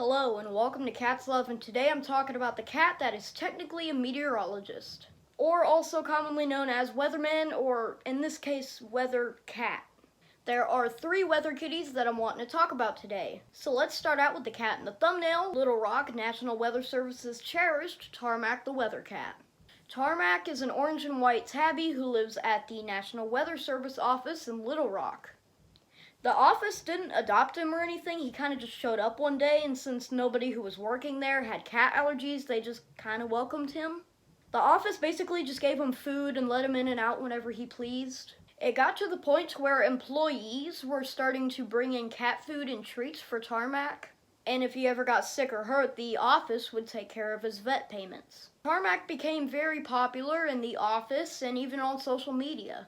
Hello and welcome to Cat's Love, and today I'm talking about the cat that is technically a meteorologist, or also commonly known as weatherman, or in this case, weather cat. There are 3 weather kitties that I'm wanting to talk about today. So let's start out with the cat in the thumbnail, Little Rock National Weather Service's cherished Tarmac the weather cat. Tarmac is an orange and white tabby who lives at the National Weather Service office in Little Rock. The office didn't adopt him or anything, he kind of just showed up one day, and since nobody who was working there had cat allergies, they just kind of welcomed him. The office basically just gave him food and let him in and out whenever he pleased. It got to the point where employees were starting to bring in cat food and treats for Tarmac, and if he ever got sick or hurt, the office would take care of his vet payments. Tarmac became very popular in the office and even on social media.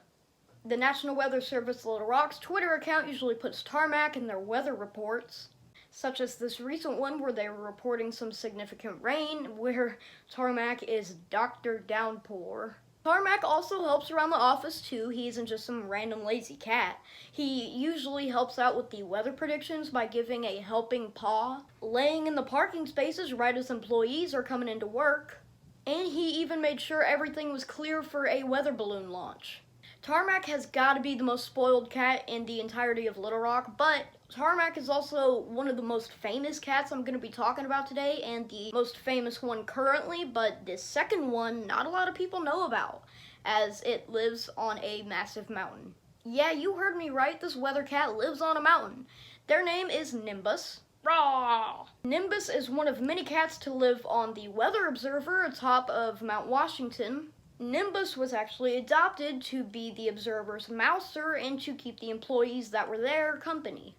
The National Weather Service Little Rock's Twitter account usually puts Tarmac in their weather reports, such as this recent one where they were reporting some significant rain, where Tarmac is Dr. Downpour. Tarmac also helps around the office too. He isn't just some random lazy cat. He usually helps out with the weather predictions by giving a helping paw, laying in the parking spaces right as employees are coming into work, and he even made sure everything was clear for a weather balloon launch. Tarmac has got to be the most spoiled cat in the entirety of Little Rock, but Tarmac is also one of the most famous cats I'm going to be talking about today, and the most famous one currently, but this second one not a lot of people know about, as it lives on a massive mountain. Yeah, you heard me right, this weather cat lives on a mountain. Their name is Nimbus. Rawr! Nimbus is one of many cats to live on the Weather Observer atop of Mount Washington. Nimbus was actually adopted to be the observer's mouser and to keep the employees that were there company.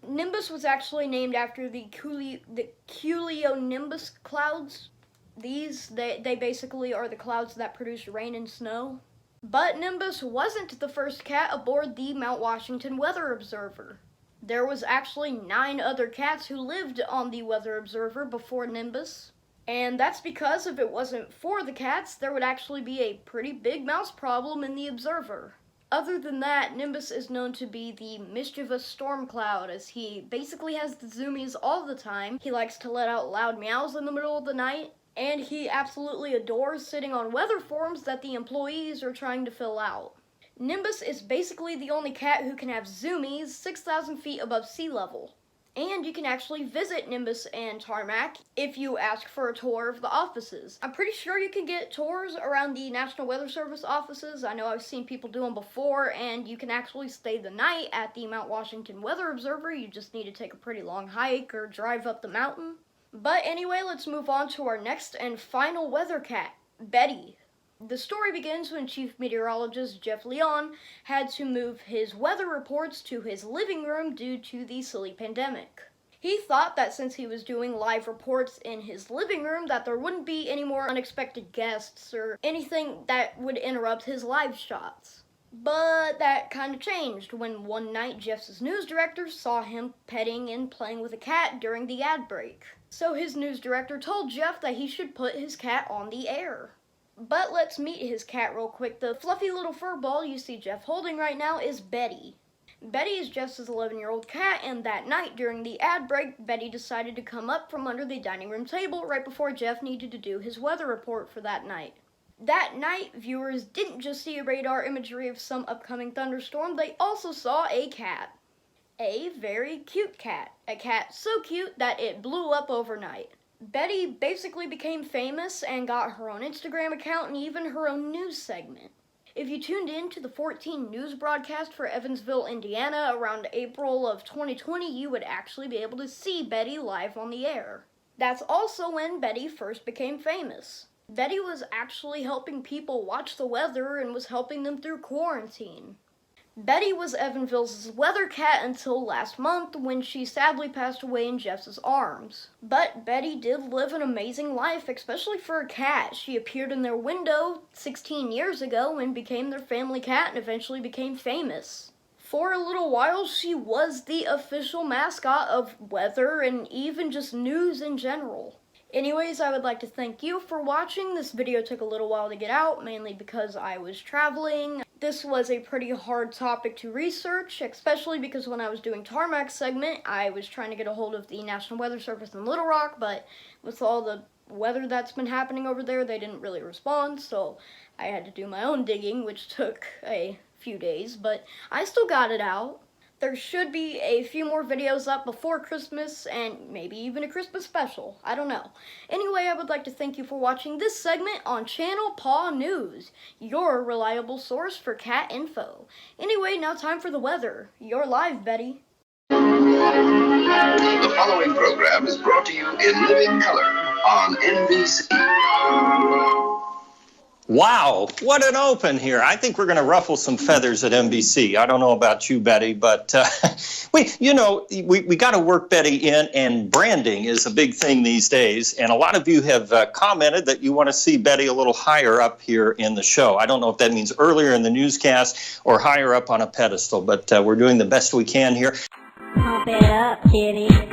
Nimbus was actually named after the cumulonimbus clouds. They basically are the clouds that produce rain and snow. But Nimbus wasn't the first cat aboard the Mount Washington Weather Observer. There was actually 9 other cats who lived on the Weather Observer before Nimbus. And that's because if it wasn't for the cats, there would actually be a pretty big mouse problem in the Observer. Other than that, Nimbus is known to be the mischievous storm cloud, as he basically has the zoomies all the time. He likes to let out loud meows in the middle of the night, and he absolutely adores sitting on weather forms that the employees are trying to fill out. Nimbus is basically the only cat who can have zoomies 6,000 feet above sea level. And you can actually visit Nimbus and Tarmac if you ask for a tour of the offices. I'm pretty sure you can get tours around the National Weather Service offices. I know I've seen people do them before, and you can actually stay the night at the Mount Washington Weather Observer. You just need to take a pretty long hike or drive up the mountain. But anyway, let's move on to our next and final weather cat, Betty. The story begins when Chief Meteorologist Jeff Leon had to move his weather reports to his living room due to the silly pandemic. He thought that since he was doing live reports in his living room that there wouldn't be any more unexpected guests or anything that would interrupt his live shots. But that kind of changed when one night Jeff's news director saw him petting and playing with a cat during the ad break. So his news director told Jeff that he should put his cat on the air. But let's meet his cat real quick. The fluffy little fur ball you see Jeff holding right now is Betty. Betty is Jeff's 11-year-old cat, and that night during the ad break, Betty decided to come up from under the dining room table right before Jeff needed to do his weather report for that night. That night, viewers didn't just see radar imagery of some upcoming thunderstorm, they also saw a cat. A very cute cat. A cat so cute that it blew up overnight. Betty basically became famous and got her own Instagram account and even her own news segment. If you tuned in to the 14 news broadcast for Evansville, Indiana around April of 2020, you would actually be able to see Betty live on the air. That's also when Betty first became famous. Betty was actually helping people watch the weather and was helping them through quarantine. Betty was Evansville's weather cat until last month when she sadly passed away in Jeff's arms. But Betty did live an amazing life, especially for a cat. She appeared in their window 16 years ago and became their family cat and eventually became famous. For a little while, she was the official mascot of weather and even just news in general. Anyways, I would like to thank you for watching. This video took a little while to get out, mainly because I was traveling. This was a pretty hard topic to research, especially because when I was doing Tarmac segment, I was trying to get a hold of the National Weather Service in Little Rock, but with all the weather that's been happening over there, they didn't really respond, so I had to do my own digging, which took a few days, but I still got it out. There should be a few more videos up before Christmas, and maybe even a Christmas special. I don't know. Anyway, I would like to thank you for watching this segment on Channel Paw News, your reliable source for cat info. Anyway, now time for the weather. You're live, Betty. The following program is brought to you in living color on NBC. Wow, what an open here. I think we're going to ruffle some feathers at NBC. I don't know about you, Betty, but we got to work Betty in, and branding is a big thing these days. And a lot of you have commented that you want to see Betty a little higher up here in the show. I don't know if that means earlier in the newscast or higher up on a pedestal, but we're doing the best we can here. Pump it up, kitty. Just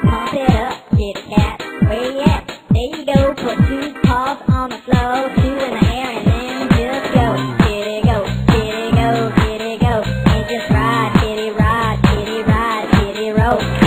pump it up, kitty cat. Where you at? There you go. Put two paws on the floor, two in the air, and then just go. Kitty go, kitty go, kitty go. And just ride, kitty ride, kitty ride, kitty roll.